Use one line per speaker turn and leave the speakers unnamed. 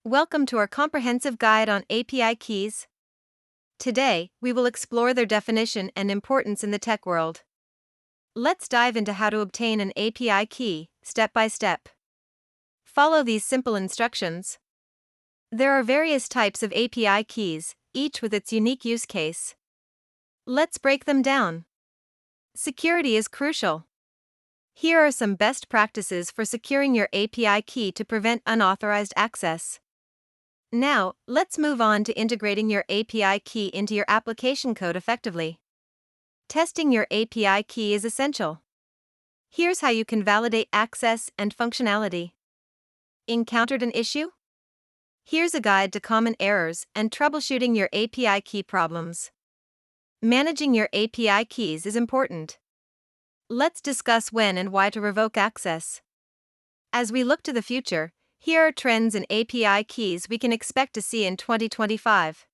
Welcome to our comprehensive guide on API keys. Today, we will explore their definition and importance in the tech world. Let's dive into how to obtain an API key, step by step. Follow these simple instructions. There are various types of API keys, each with its unique use case. Let's break them down. Security is crucial. Here are some best practices for securing your API key to prevent unauthorized access. Now, let's move on to integrating your API key into your application code effectively. Testing your API key is essential. Here's how you can validate access and functionality. Encountered an issue? Here's a guide to common errors and troubleshooting your API key problems. Managing your API keys is important. Let's discuss when and why to revoke access. As we look to the future, here are trends in API keys we can expect to see in 2025.